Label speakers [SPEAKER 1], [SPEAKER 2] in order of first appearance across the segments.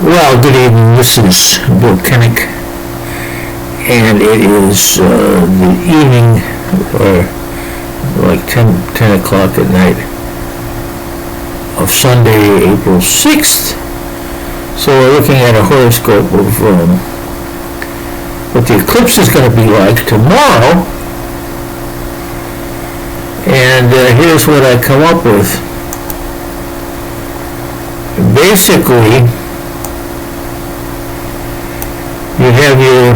[SPEAKER 1] Well, good evening. This is Bill Kennick, and it is the evening, or like 10 o'clock at night of Sunday, April 6th. So we're looking at a horoscope of what the eclipse is going to be like tomorrow. And here's what I come up with. Basically, you have your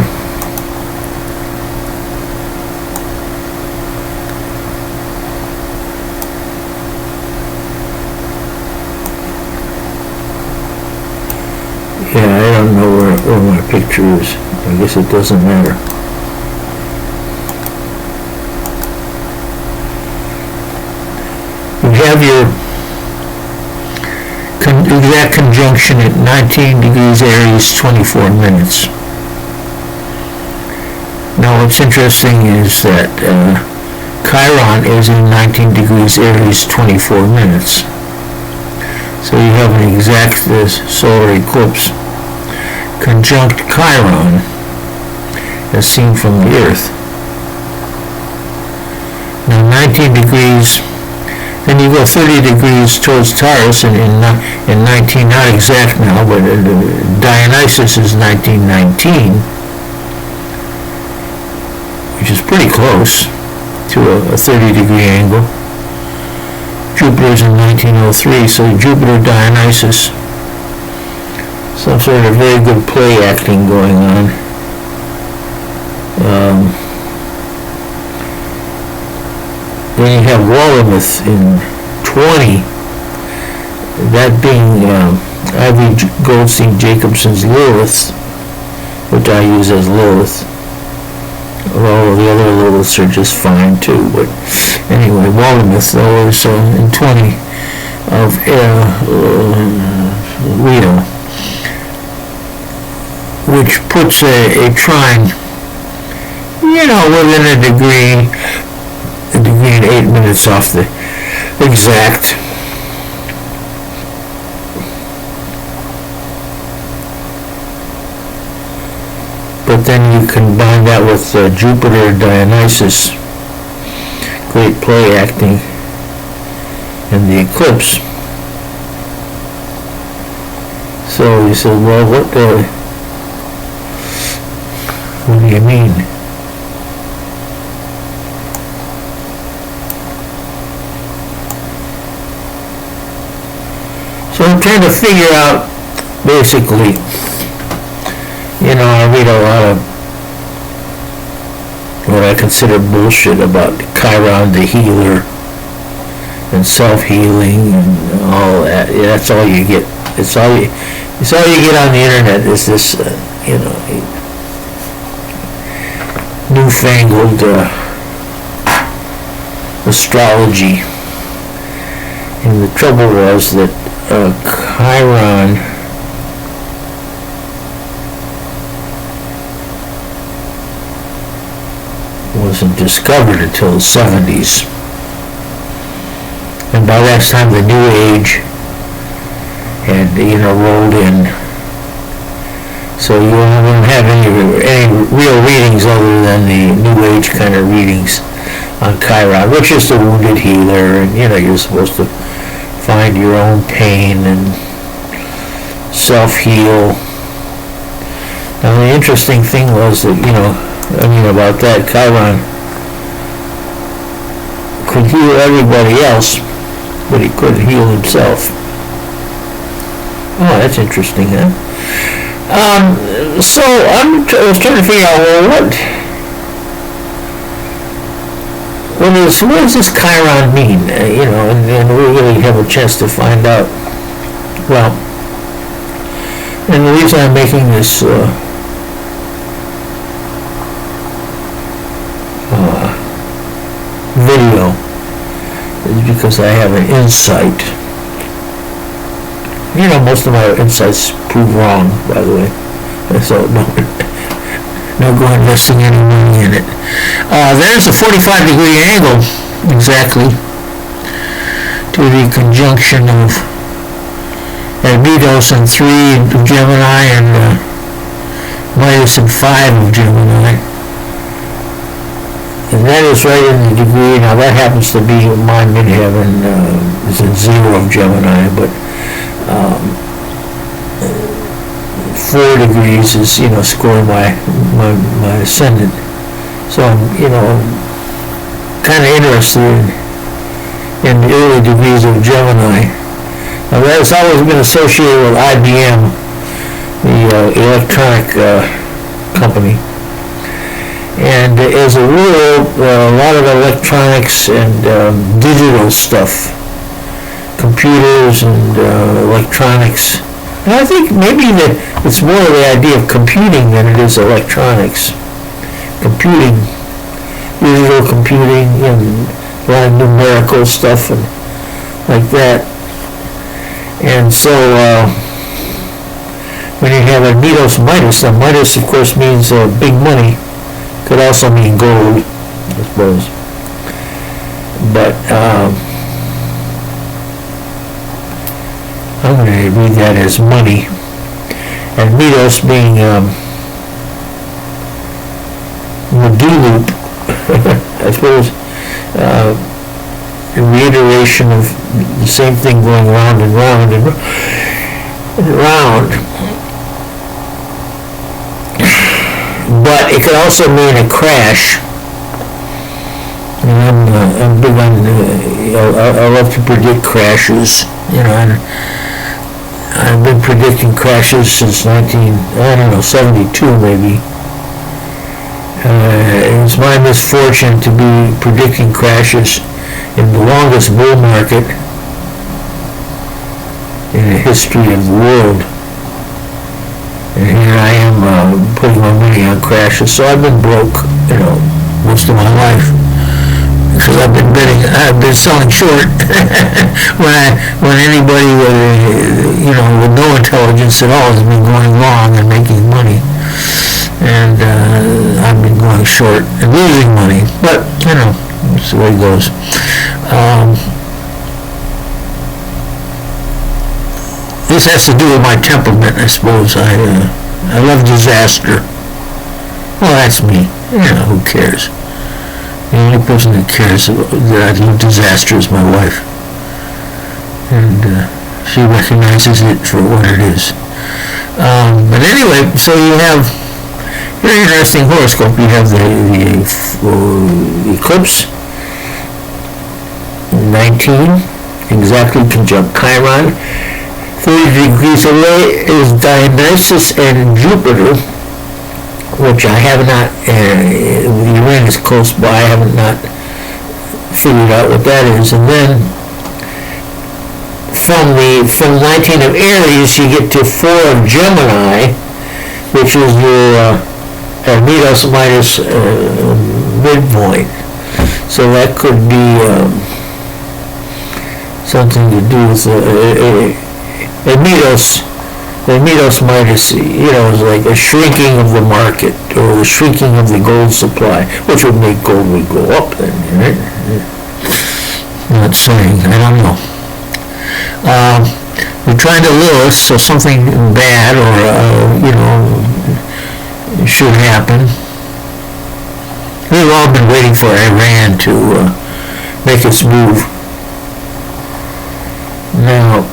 [SPEAKER 1] I don't know where my picture is. I guess it doesn't matter. You have your exact conjunction at 19 degrees Aries, 24 minutes. Now what's interesting is that Chiron is in 19 degrees Aries, 24 minutes. So you have an exact solar eclipse conjunct Chiron as seen from the Earth. Now 19 degrees, then you go 30 degrees towards Taurus, and in 19, not exact now, but Dionysus is 1919, which is pretty close to a 30-degree angle. Jupiter's in 1903, so Jupiter, Dionysus, some sort of very good play acting going on. Then you have Wallermuth in 20, that being Ivy Goldstein Jacobson's Lilith, which I use as Lilith. All the other Liliths are just fine too, but anyway, Wallermuth though is in 20 of Leo, which puts a trine, within a degree and 8 minutes off the exact. But then you combine that with Jupiter, Dionysus, great play acting, and the eclipse. So he said, well, what do you mean? So I'm trying to figure out, basically, I read a lot of what I consider bullshit about Chiron the healer and self-healing and all that. Yeah, that's all you get. It's all you get on the internet is this, newfangled astrology. And the trouble was that Chiron wasn't discovered until the 70s. And by that time the New Age had, rolled in. So you wouldn't have any real readings other than the New Age kind of readings on Chiron, which is the wounded healer, and you're supposed to find your own pain and self-heal. Now the interesting thing was that, about that, Chiron could heal everybody else, but he couldn't heal himself. Oh, that's interesting, huh? So I was trying to figure out, well, what does this Chiron mean? And we really have a chance to find out. Well, and the reason I'm making this video is because I have an insight. Most of my insights prove wrong, by the way. So no go investing any money in it. There's a 45-degree angle, exactly, to the conjunction of and Midos in 3 of Gemini, and Midas in 5 of Gemini. And that is right in the degree. Now that happens to be my midheaven is in 0 of Gemini, but 4 degrees is, scoring my ascendant. So I'm, kind of interested in the early degrees of Gemini. Now that's always been associated with IBM, the electronic company. And as a rule, a lot of electronics and digital stuff, computers and electronics. And I think maybe that it's more the idea of computing than it is electronics. Computing, digital computing, and a lot of numerical stuff and like that. And so when you have a Midos Midas, now Midas of course means big money. Could also mean gold, I suppose. But I'm going to read that as money. And Midos being the do-loop, I suppose, a reiteration of the same thing going round and round and round. But it could also mean a crash. And I'm big on, I love to predict crashes, and I've been predicting crashes since 72 maybe. It's my misfortune to be predicting crashes in the longest bull market in the history of the world. And here I am putting my money on crashes. So I've been broke, most of my life. Because I've been selling short. when anybody with no intelligence at all has been going long and making money. And I've been going short and losing money. But, that's the way it goes. This has to do with my temperament, I suppose. I love disaster. Well, that's me. Who cares? The only person that cares that I love disaster is my wife. And she recognizes it for what it is. But anyway, so you have very interesting horoscope. You have the eclipse, 19, exactly conjunct Chiron. 30 degrees away is Dionysus and Jupiter, which I have not, Uranus close by, I have not figured out what that is. And then from 19 of Aries, you get to 4 of Gemini, which is your Midos Midas midpoint. So that could be something to do with Midos Midas, is like a shrinking of the market or the shrinking of the gold supply, which would make gold go up then, right? Not saying, I don't know. We're trying to lure us, so something bad or, should happen. We've all been waiting for Iran to make its move. Now,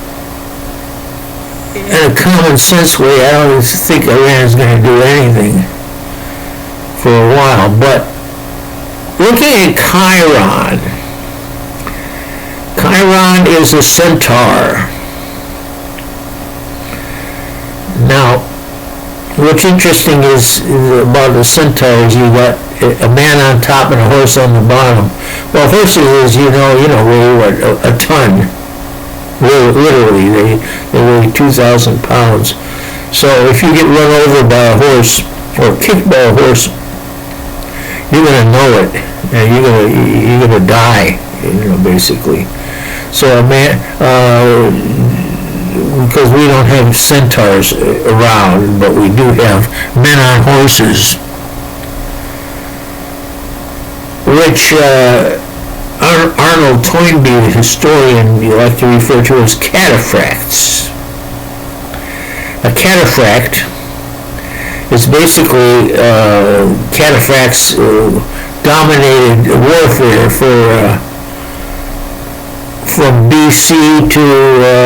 [SPEAKER 1] in a common sense way, I don't think Iran is going to do anything for a while. But looking at Chiron, Chiron is a centaur. Now, what's interesting is about the centaurs, you got a man on top and a horse on the bottom. Well, horses, weigh a ton. Literally, they weigh 2,000 pounds. So if you get run over by a horse or kicked by a horse, you're gonna know it, and you're gonna die, basically. So a man, because we don't have centaurs around, but we do have men on horses, which Arnold Toynbee, the historian, you like to refer to as cataphracts. A cataphract is basically cataphracts dominated warfare from BC to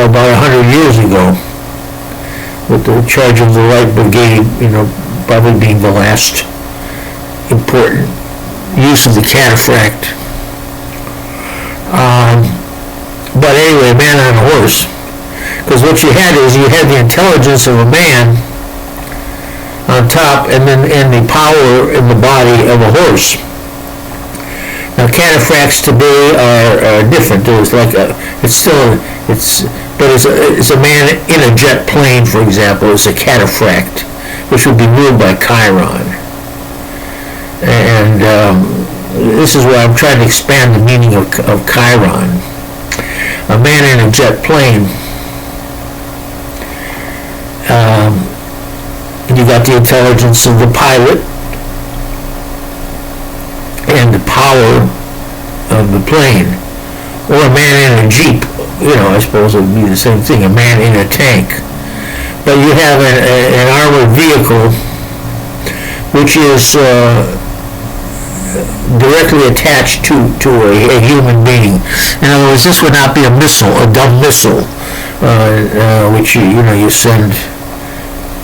[SPEAKER 1] about 100 years ago, with the charge of the Light Brigade, probably being the last important use of the cataphract. But anyway, man on a horse. Because what you had the intelligence of a man on top, and the power in the body of a horse. Now, cataphracts today are different. It's a man in a jet plane, for example, is a cataphract, which would be ruled by Chiron. And this is where I'm trying to expand the meaning of Chiron. A man in a jet plane, you got the intelligence of the pilot and the power of the plane. Or a man in a jeep, I suppose it would be the same thing, a man in a tank. But you have an armored vehicle which is directly attached to a human being. In other words, this would not be a missile, a dumb missile, which you send,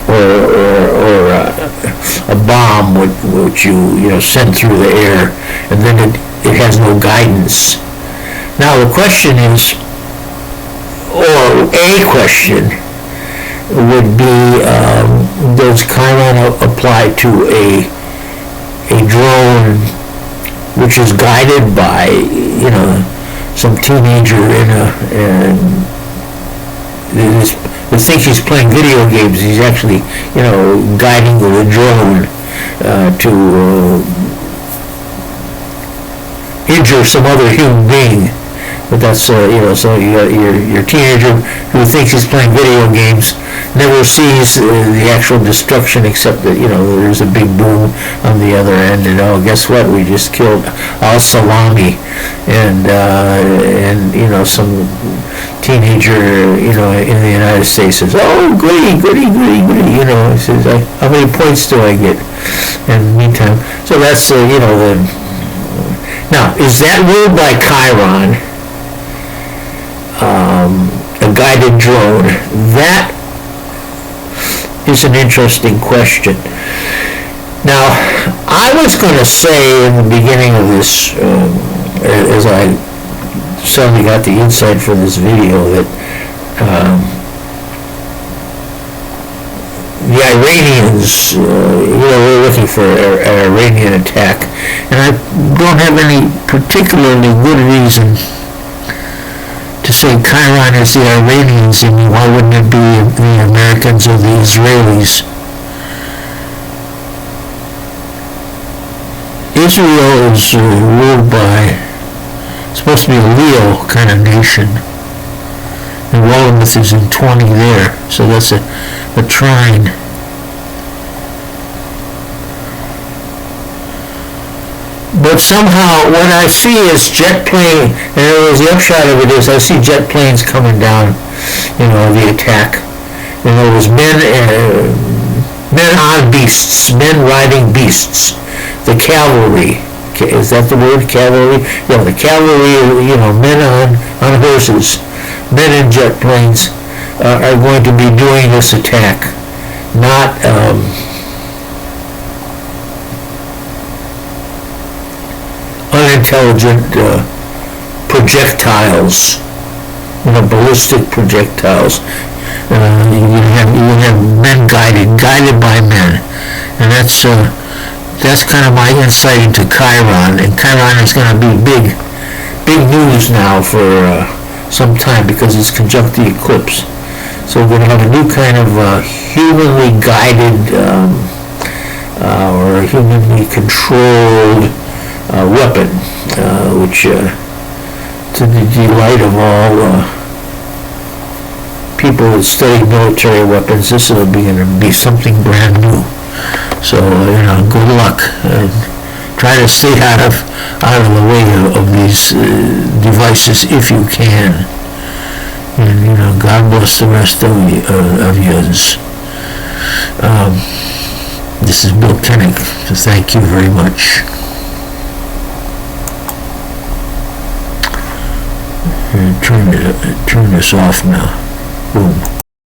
[SPEAKER 1] or a bomb which you send through the air, and then it has no guidance. Now the question is, or a question would be, does Chiron apply to a drone which is guided by some teenager who thinks he's playing video games? He's actually guiding the drone to injure some other human being. But that's so you got your teenager who thinks he's playing video games, never sees the actual destruction, except that there's a big boom on the other end, and guess what, we just killed al-Salami, and some teenager in the United States says, oh, goody, he says, how many points do I get? And in the meantime, so that's now, is that ruled by Chiron? A guided drone? That is an interesting question. Now, I was going to say in the beginning of this, as I suddenly got the insight for this video, that the Iranians, we're looking for an Iranian attack, and I don't have any particularly good reason to say Chiron is the Iranians, and why wouldn't it be the Americans or the Israelis? Israel is ruled by, supposed to be a Leo kind of nation, and Willamette is in 20 there, so that's a trine. But somehow, what I see is jet plane, and the upshot of it is I see jet planes coming down, the attack. And there was men on beasts, men riding beasts. The cavalry, is that the word, cavalry? Yeah, the cavalry, men on horses, men in jet planes are going to be doing this attack. Not unintelligent projectiles, ballistic projectiles. You have men guided by men, and that's kind of my insight into Chiron. And Chiron is going to be big news now for some time, because it's conjunct the eclipse. So we're going to have a new kind of humanly guided or humanly controlled weapon, which to the delight of all people that study military weapons, this will be going to be something brand new. So good luck. Try to stay out of the way of these devices if you can. And God bless the rest of yous. This is Bill Kennick, so thank you very much. Turn this off now. Boom.